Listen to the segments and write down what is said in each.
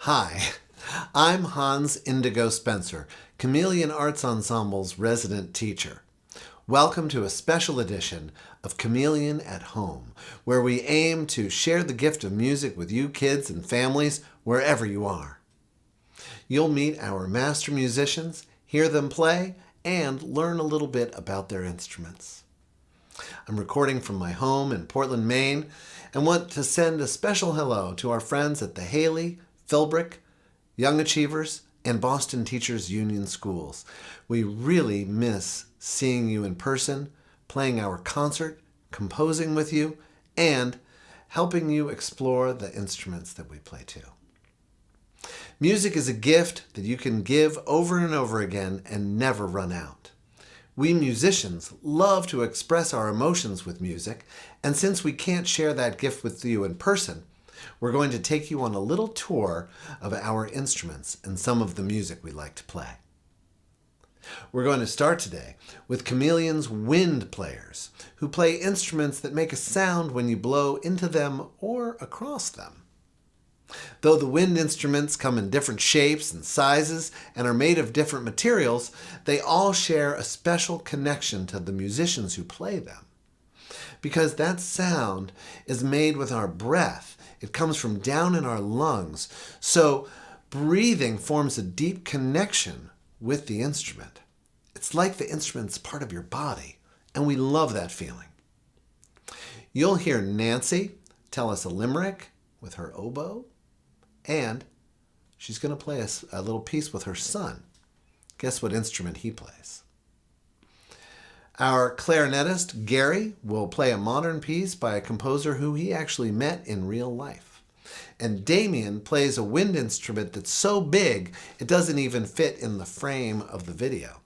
Hi, I'm Hans Indigo Spencer, Chameleon Arts Ensemble's resident teacher. Welcome to a special edition of Chameleon at Home, where we aim to share the gift of music with you kids and families wherever you are. You'll meet our master musicians, hear them play, and learn a little bit about their instruments. I'm recording from my home in Portland, Maine, and want to send a special hello to our friends at the Haley, Philbrick, Young Achievers, and Boston Teachers Union schools. We really miss seeing you in person, playing our concert, composing with you, and helping you explore the instruments that we play too. Music is a gift that you can give over and over again and never run out. We musicians love to express our emotions with music, and since we can't share that gift with you in person, we're going to take you on a little tour of our instruments and some of the music we like to play. We're going to start today with Chameleon's wind players, who play instruments that make a sound when you blow into them or across them. Though the wind instruments come in different shapes and sizes and are made of different materials, they all share a special connection to the musicians who play them. Because that sound is made with our breath. It comes from down in our lungs. So breathing forms a deep connection with the instrument. It's like the instrument's part of your body, and we love that feeling. You'll hear Nancy tell us a limerick with her oboe, and she's going to play a little piece with her son. Guess what instrument he plays? Our clarinetist, Gary, will play a modern piece by a composer who he actually met in real life. And Damien plays a wind instrument that's so big it doesn't even fit in the frame of the video.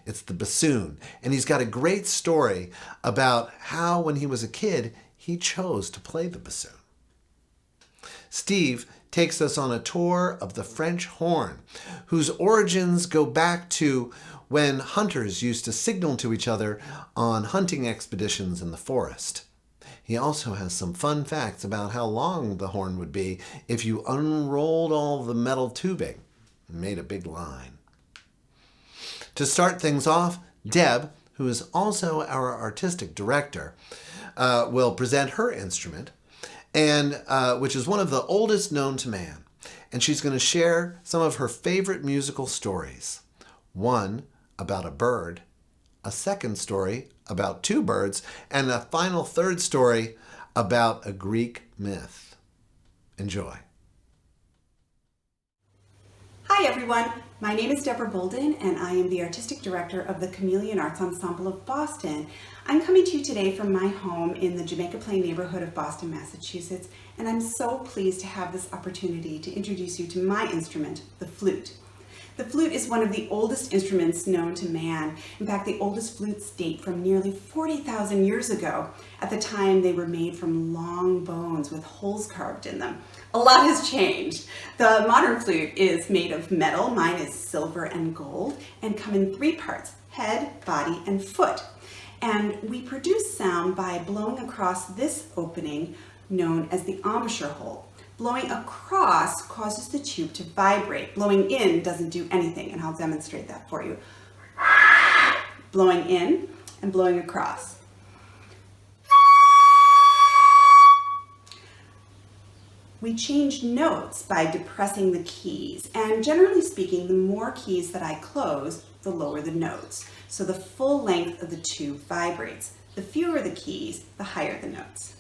It's the bassoon, and he's got a great story about how, when he was a kid, he chose to play the bassoon. Steve takes us on a tour of the French horn, whose origins go back to when hunters used to signal to each other on hunting expeditions in the forest. He also has some fun facts about how long the horn would be if you unrolled all the metal tubing and made a big line. To start things off, Deb, who is also our artistic director, will present her instrument, and which is one of the oldest known to man. And she's going to share some of her favorite musical stories. One about a bird, a second story about two birds, and a final third story about a Greek myth. Enjoy. Hi everyone, my name is Deborah Bolden and I am the Artistic Director of the Chameleon Arts Ensemble of Boston. I'm coming to you today from my home in the Jamaica Plain neighborhood of Boston, Massachusetts, and I'm so pleased to have this opportunity to introduce you to my instrument, the flute. The flute is one of the oldest instruments known to man. In fact, the oldest flutes date from nearly 40,000 years ago. At the time, they were made from long bones with holes carved in them. A lot has changed. The modern flute is made of metal. Mine is silver and gold and come in three parts: head, body, and foot. And we produce sound by blowing across this opening known as the embouchure hole. Blowing across causes the tube to vibrate. Blowing in doesn't do anything, and I'll demonstrate that for you. Blowing in and blowing across. We change notes by depressing the keys, and generally speaking, the more keys that I close, the lower the notes. So the full length of the tube vibrates. The fewer the keys, the higher the notes.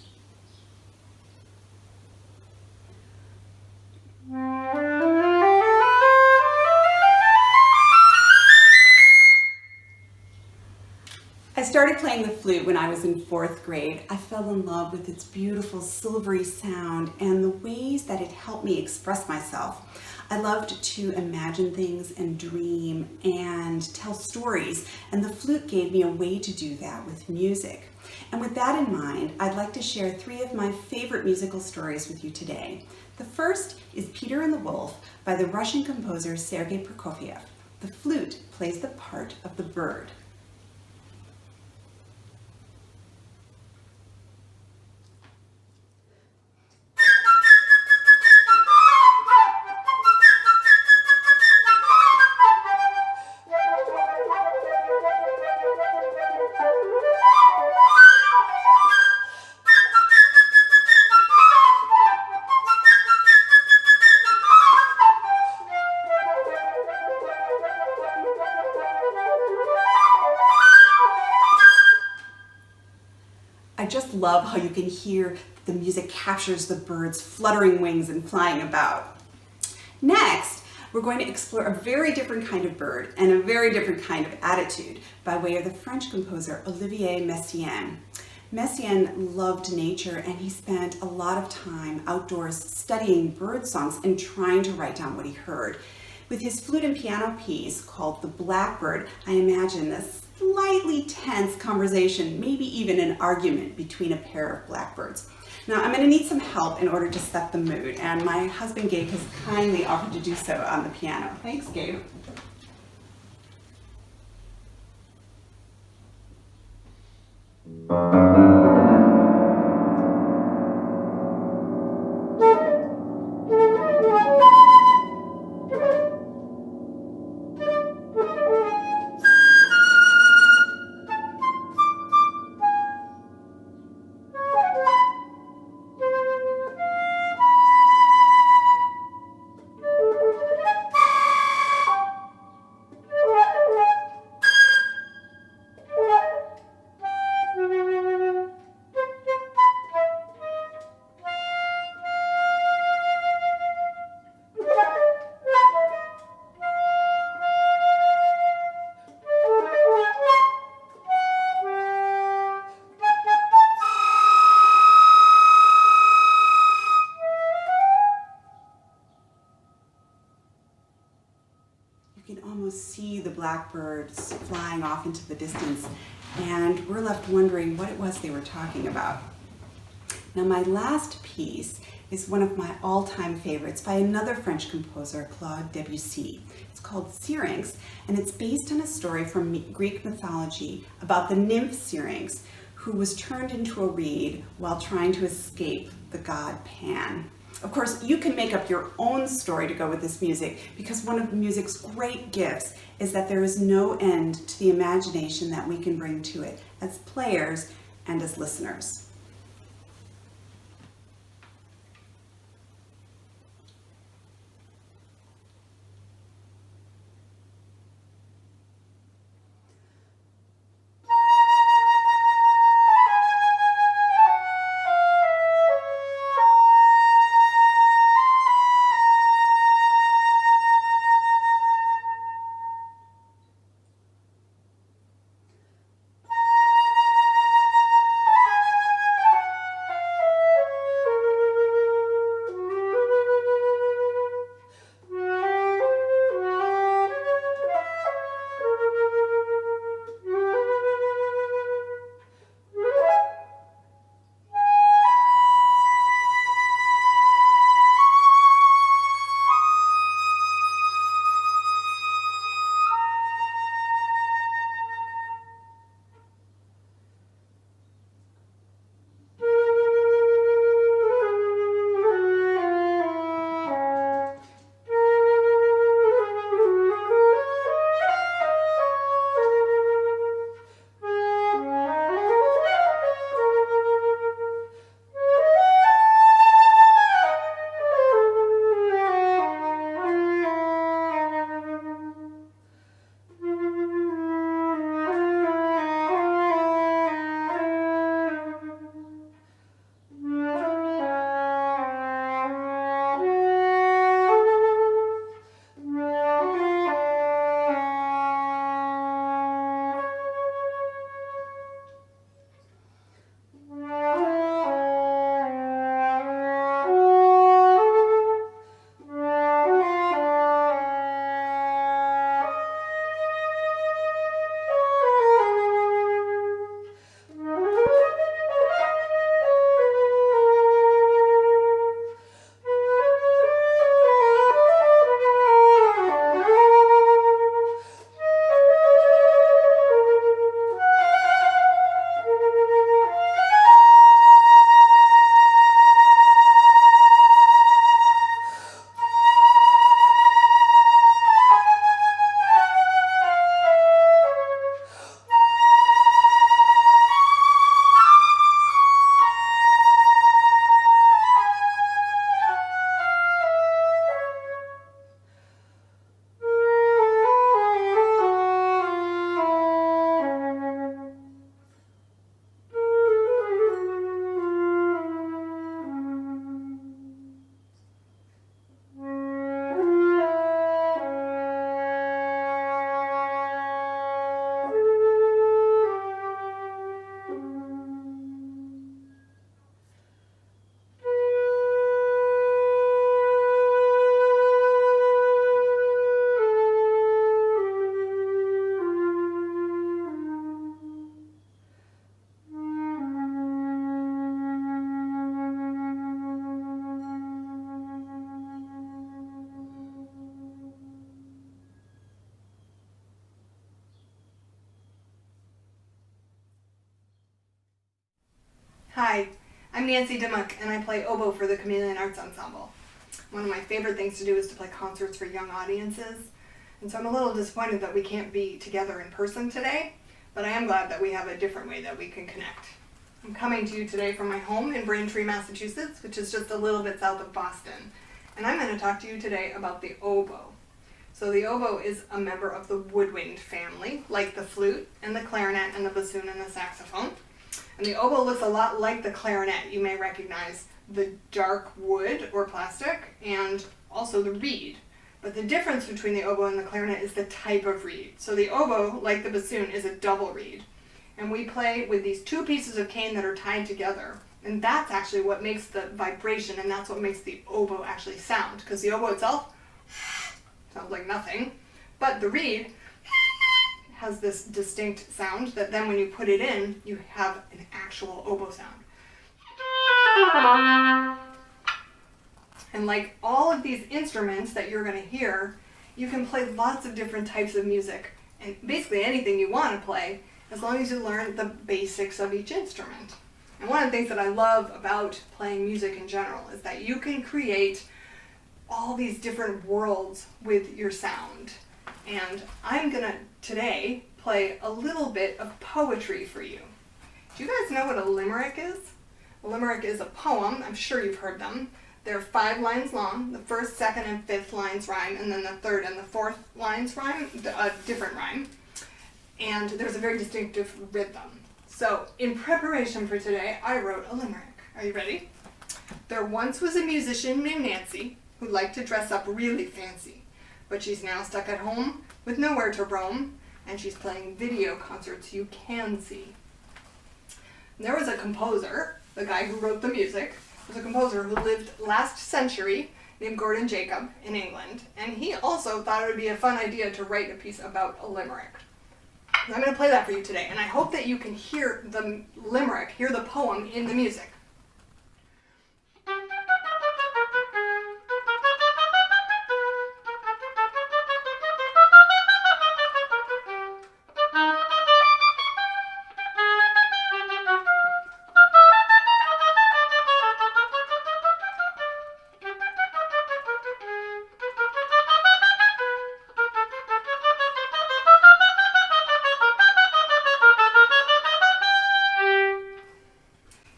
I started playing the flute when I was in 4th grade. I fell in love with its beautiful silvery sound and the ways that it helped me express myself. I loved to imagine things and dream and tell stories, and the flute gave me a way to do that with music. And with that in mind, I'd like to share 3 of my favorite musical stories with you today. The first is Peter and the Wolf by the Russian composer Sergei Prokofiev. The flute plays the part of the bird. I just love how you can hear the music captures the birds' fluttering wings and flying about. Next, we're going to explore a very different kind of bird and a very different kind of attitude by way of the French composer Olivier Messiaen. Messiaen loved nature, and he spent a lot of time outdoors studying bird songs and trying to write down what he heard. With his flute and piano piece called The Blackbird, I imagine a slightly tense conversation, maybe even an argument between a pair of blackbirds. Now, I'm going to need some help in order to set the mood, and my husband Gabe has kindly offered to do so on the piano. Thanks, Gabe. You can almost see the blackbirds flying off into the distance, and we're left wondering what it was they were talking about. Now, my last piece is one of my all-time favorites by another French composer, Claude Debussy. It's called Syrinx, and it's based on a story from Greek mythology about the nymph Syrinx, who was turned into a reed while trying to escape the god Pan. Of course, you can make up your own story to go with this music, because one of music's great gifts is that there is no end to the imagination that we can bring to it as players and as listeners. Hi, I'm Nancy Dimmock, and I play oboe for the Chameleon Arts Ensemble. One of my favorite things to do is to play concerts for young audiences, and so I'm a little disappointed that we can't be together in person today, but I am glad that we have a different way that we can connect. I'm coming to you today from my home in Braintree, Massachusetts, which is just a little bit south of Boston, and I'm going to talk to you today about the oboe. So the oboe is a member of the woodwind family, like the flute and the clarinet and the bassoon and the saxophone. And the oboe looks a lot like the clarinet. You may recognize the dark wood or plastic and also the reed. But the difference between the oboe and the clarinet is the type of reed. So the oboe, like the bassoon, is a double reed. And we play with these two pieces of cane that are tied together. And that's actually what makes the vibration, and that's what makes the oboe actually sound. Because the oboe itself sounds like nothing. But the reed has this distinct sound that then when you put it in, you have an actual oboe sound. And like all of these instruments that you're going to hear, you can play lots of different types of music, and basically anything you want to play, as long as you learn the basics of each instrument. And one of the things that I love about playing music in general is that you can create all these different worlds with your sound. And I'm going to today play a little bit of poetry for you. Do you guys know what a limerick is? A limerick is a poem. I'm sure you've heard them. They're 5 lines long. The first, second, and fifth lines rhyme, and then the third and the fourth lines rhyme, a different rhyme. And there's a very distinctive rhythm. So in preparation for today, I wrote a limerick. Are you ready? There once was a musician named Nancy who liked to dress up really fancy, but she's now stuck at home with nowhere to roam, and she's playing video concerts you can see. And there was a composer, the guy who wrote the music, was a composer who lived last century named Gordon Jacob in England, and he also thought it would be a fun idea to write a piece about a limerick. And I'm going to play that for you today, and I hope that you can hear the limerick, hear the poem in the music.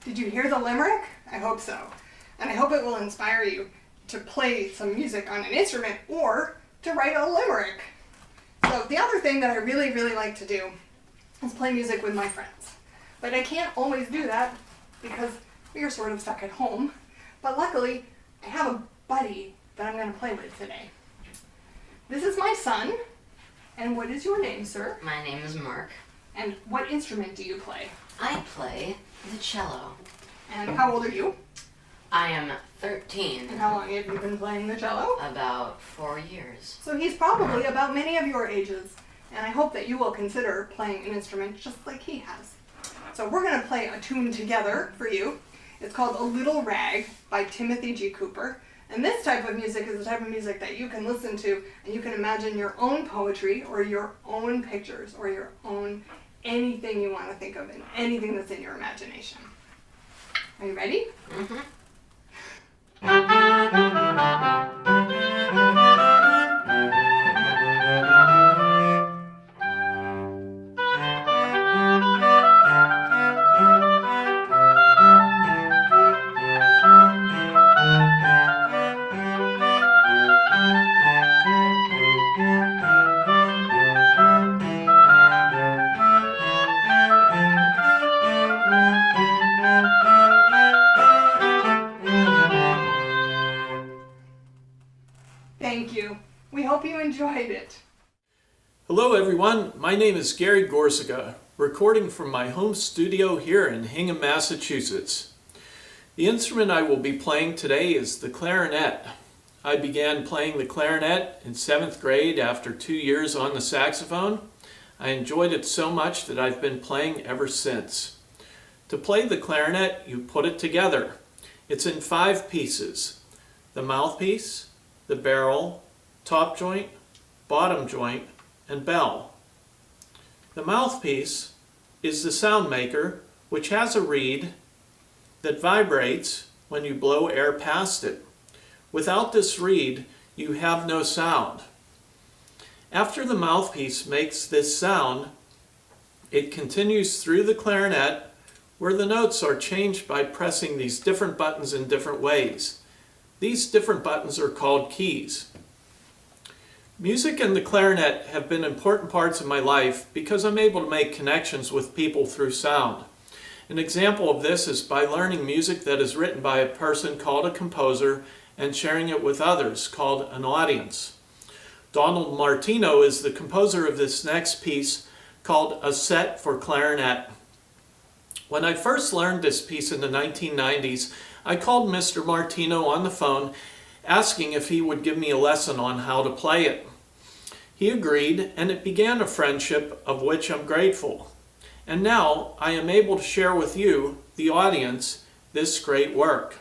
Did you hear the limerick? I hope so. And I hope it will inspire you to play some music on an instrument or to write a limerick. So the other thing that I really, really like to do is play music with my friends. But I can't always do that because we are sort of stuck at home. But luckily, I have a buddy that I'm going to play with today. This is my son. And what is your name, sir? My name is Mark. And what instrument do you play? I play the cello. And how old are you? I am 13. And how long have you been playing the cello? About 4 years. So he's probably about many of your ages, and I hope that you will consider playing an instrument just like he has. So we're going to play a tune together for you. It's called A Little Rag by Timothy G. Cooper. And this type of music is the type of music that you can listen to and you can imagine your own poetry or your own pictures or your own anything you want to think of and anything that's in your imagination. Are you ready? Mm-hmm. Thank you. We hope you enjoyed it. Hello everyone, my name is Gary Gorsica, recording from my home studio here in Hingham, Massachusetts. The instrument I will be playing today is the clarinet. I began playing the clarinet in 7th grade after 2 years on the saxophone. I enjoyed it so much that I've been playing ever since. To play the clarinet, you put it together. It's in 5 pieces: the mouthpiece, the barrel, top joint, bottom joint, and bell. The mouthpiece is the sound maker, which has a reed that vibrates when you blow air past it. Without this reed, you have no sound. After the mouthpiece makes this sound, it continues through the clarinet, where the notes are changed by pressing these different buttons in different ways. These different buttons are called keys. Music and the clarinet have been important parts of my life because I'm able to make connections with people through sound. An example of this is by learning music that is written by a person called a composer and sharing it with others called an audience. Donald Martino is the composer of this next piece called A Set for Clarinet. When I first learned this piece in the 1990s, I called Mr. Martino on the phone asking if he would give me a lesson on how to play it. He agreed, and it began a friendship of which I'm grateful. And now I am able to share with you, the audience, this great work.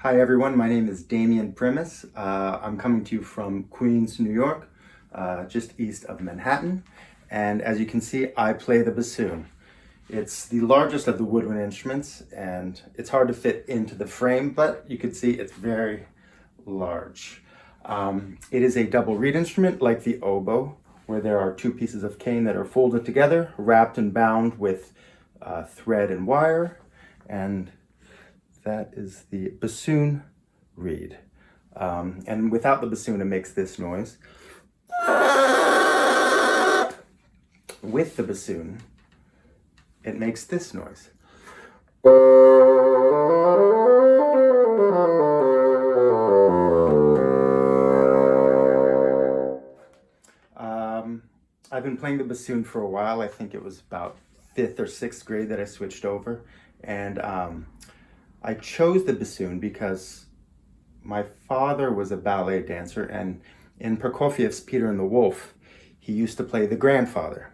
Hi everyone, my name is Damian Primus. I'm coming to you from Queens, New York, just east of Manhattan. And as you can see, I play the bassoon. It's the largest of the woodwind instruments and it's hard to fit into the frame, but you can see it's very large. It is a double reed instrument like the oboe, where there are two pieces of cane that are folded together, wrapped and bound with thread and wire, and that is the bassoon reed. And without the bassoon, it makes this noise. With the bassoon, it makes this noise. I've been playing the bassoon for a while. I think it was about 5th or 6th grade that I switched over. And I chose the bassoon because my father was a ballet dancer, and in Prokofiev's Peter and the Wolf, he used to play the grandfather.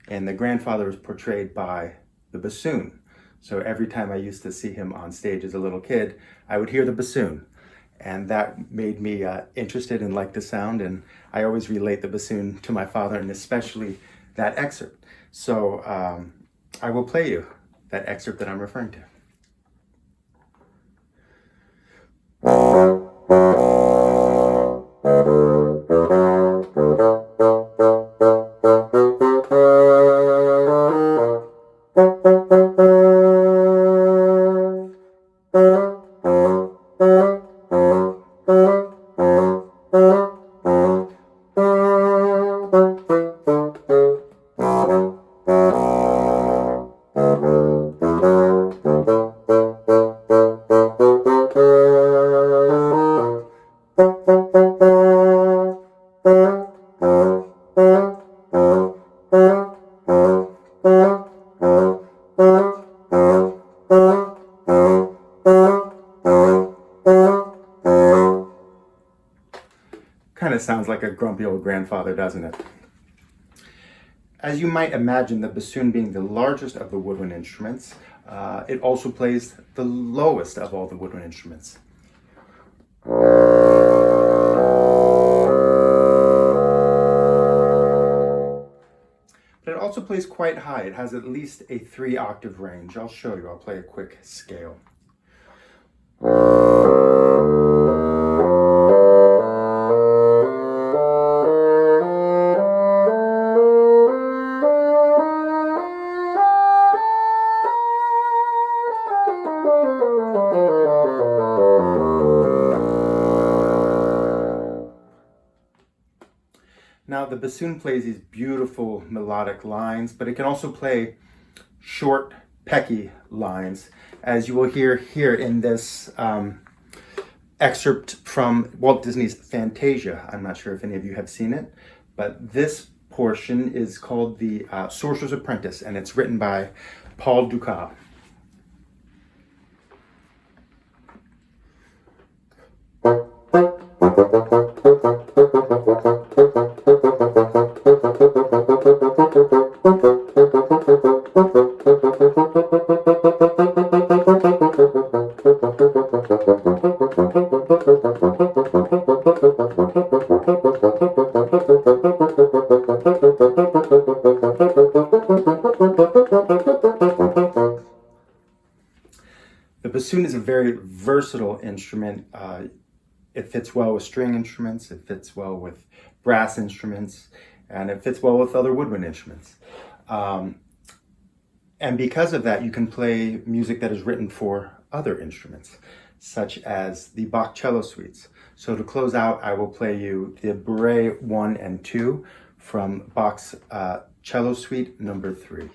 And the grandfather was portrayed by the bassoon. So every time I used to see him on stage as a little kid, I would hear the bassoon. And that made me interested and like the sound. And I always relate the bassoon to my father, and especially that excerpt. So I will play you that excerpt that I'm referring to. Kind of sounds like a grumpy old grandfather, doesn't it? As you might imagine, the bassoon being the largest of the woodwind instruments, it also plays the lowest of all the woodwind instruments. But it also plays quite high. It has at least a 3-octave range. I'll show you. I'll play a quick scale. Now the bassoon plays these beautiful melodic lines, but it can also play short, pecky lines, as you will hear here in this excerpt from Walt Disney's Fantasia. I'm not sure if any of you have seen it, but this portion is called The Sorcerer's Apprentice, and it's written by Paul Dukas. The bassoon is a very versatile instrument. It fits well with string instruments, it fits well with brass instruments, and it fits well with other woodwind instruments. And because of that, you can play music that is written for other instruments, such as the Bach cello suites. So to close out, I will play you the Bourrée 1 and 2 from Bach's cello suite number 3.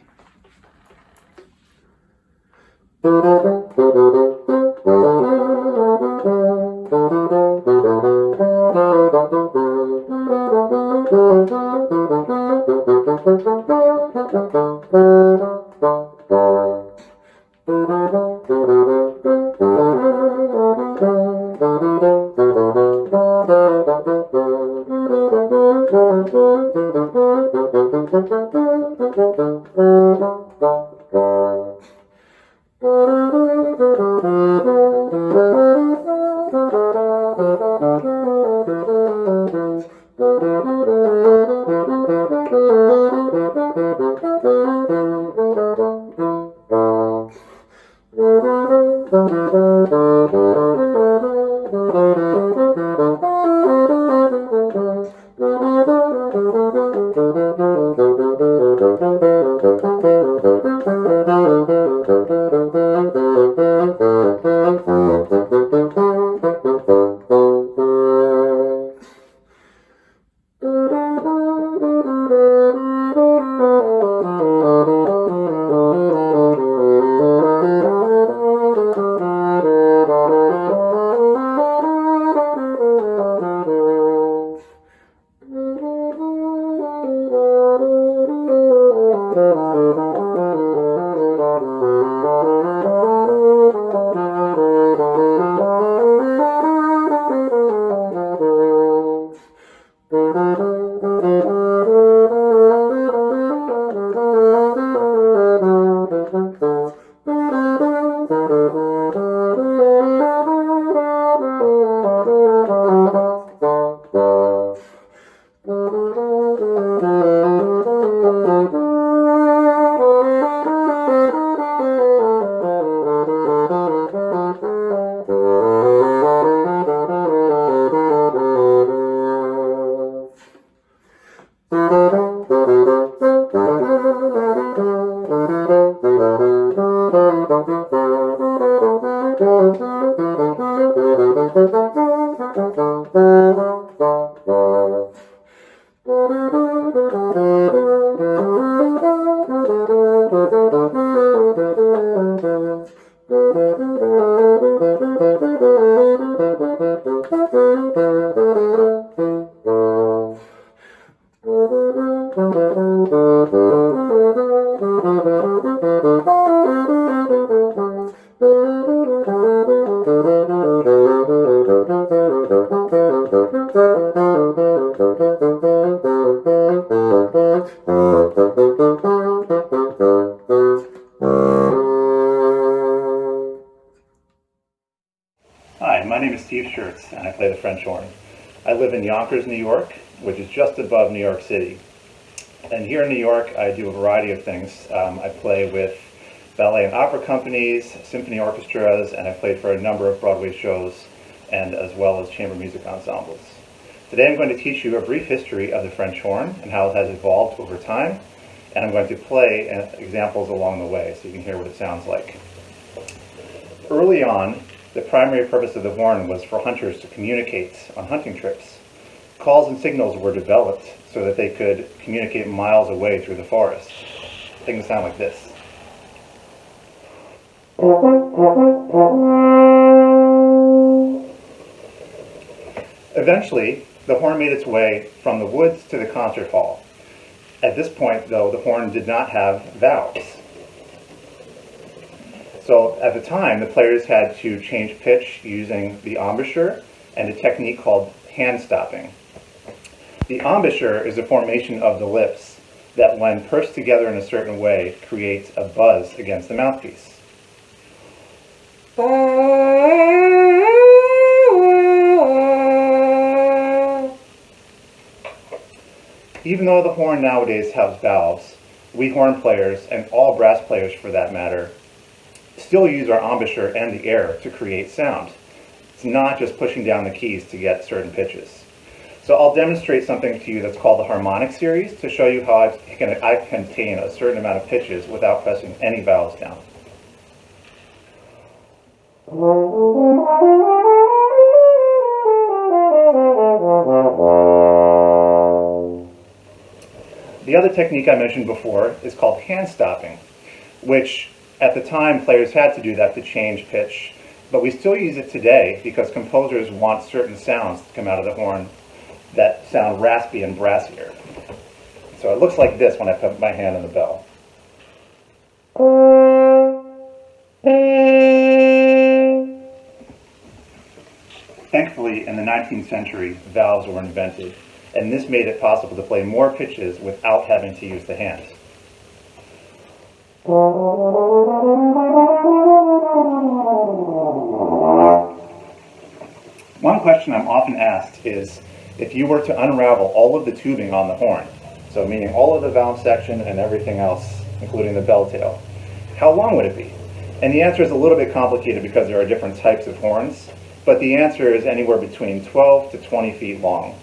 Hi, my name is Steve Schertz, and I play the French horn. I live in Yonkers, New York, which is just above New York City. And here in New York, I do a variety of things. I play with ballet and opera companies, symphony orchestras, and I've played for a number of Broadway shows, and as well as chamber music ensembles. Today I'm going to teach you a brief history of the French horn and how it has evolved over time, and I'm going to play examples along the way so you can hear what it sounds like. Early on, the primary purpose of the horn was for hunters to communicate on hunting trips. Calls and signals were developed so that they could communicate miles away through the forest. Things sound like this. Eventually, the horn made its way from the woods to the concert hall. At this point, though, the horn did not have valves. So at the time, the players had to change pitch using the embouchure and a technique called hand stopping. The embouchure is a formation of the lips that, when pursed together in a certain way, creates a buzz against the mouthpiece. Even though the horn nowadays has valves, we horn players, and all brass players for that matter, still use our embouchure and the air to create sound. It's not just pushing down the keys to get certain pitches. So I'll demonstrate something to you that's called the harmonic series to show you how I can attain a certain amount of pitches without pressing any valves down. The other technique I mentioned before is called hand stopping, which at the time players had to do that to change pitch, but we still use it today because composers want certain sounds to come out of the horn that sound raspy and brassier. So it looks like this when I put my hand on the bell. Thankfully, in the 19th century, valves were invented, and this made it possible to play more pitches without having to use the hands. One question I'm often asked is, if you were to unravel all of the tubing on the horn, so meaning all of the valve section and everything else, including the bell tail, how long would it be? And the answer is a little bit complicated because there are different types of horns, but the answer is anywhere between 12 to 20 feet long.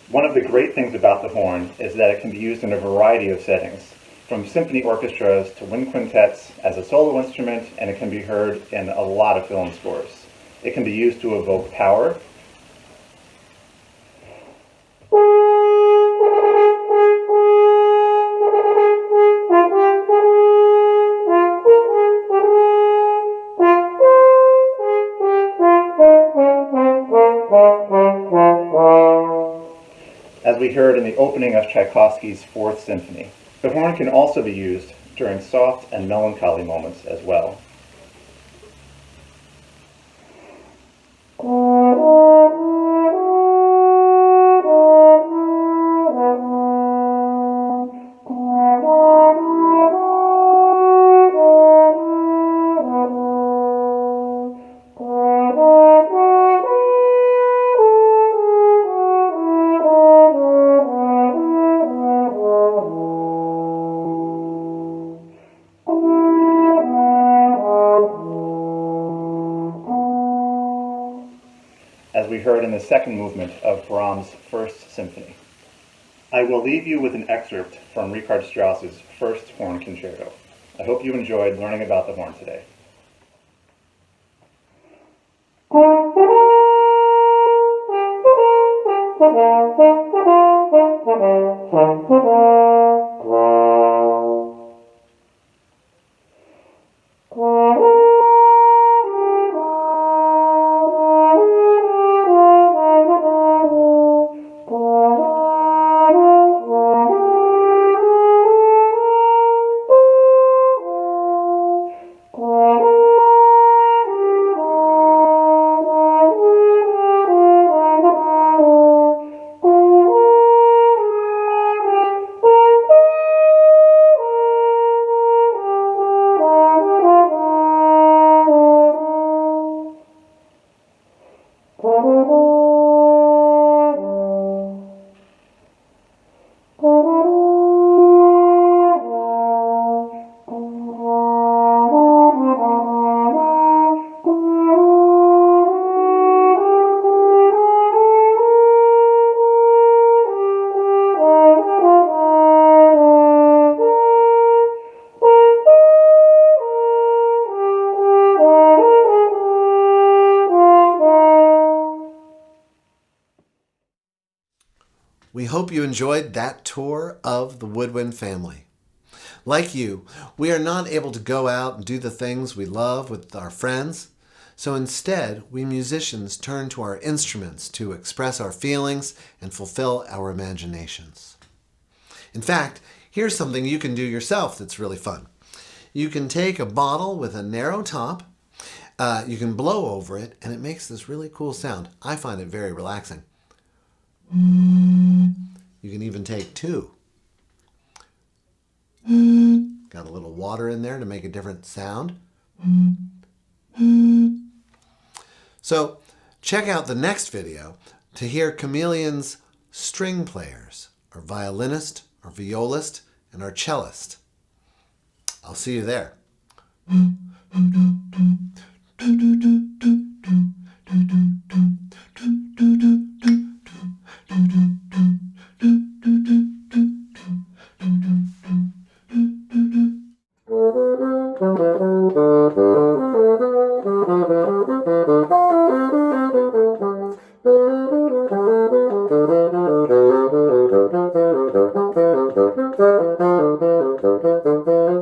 One of the great things about the horn is that it can be used in a variety of settings, from symphony orchestras to wind quintets as a solo instrument, and it can be heard in a lot of film scores. It can be used to evoke power. As we heard in the opening of Tchaikovsky's Fourth Symphony. The horn can also be used during soft and melancholy moments as well. As we heard in the second movement of Brahms' First Symphony. I will leave you with an excerpt from Richard Strauss's First Horn Concerto. I hope you enjoyed learning about the horn today. We hope you enjoyed that tour of the Woodwind family. Like you, we are not able to go out and do the things we love with our friends, so instead, we musicians turn to our instruments to express our feelings and fulfill our imaginations. In fact, here's something you can do yourself that's really fun. You can take a bottle with a narrow top, you can blow over it, and it makes this really cool sound. I find it very relaxing. You can even take two. Got a little water in there to make a different sound. So check out the next video to hear Chameleon's string players, our violinist, our violist, and our cellist. I'll see you there. Thank you.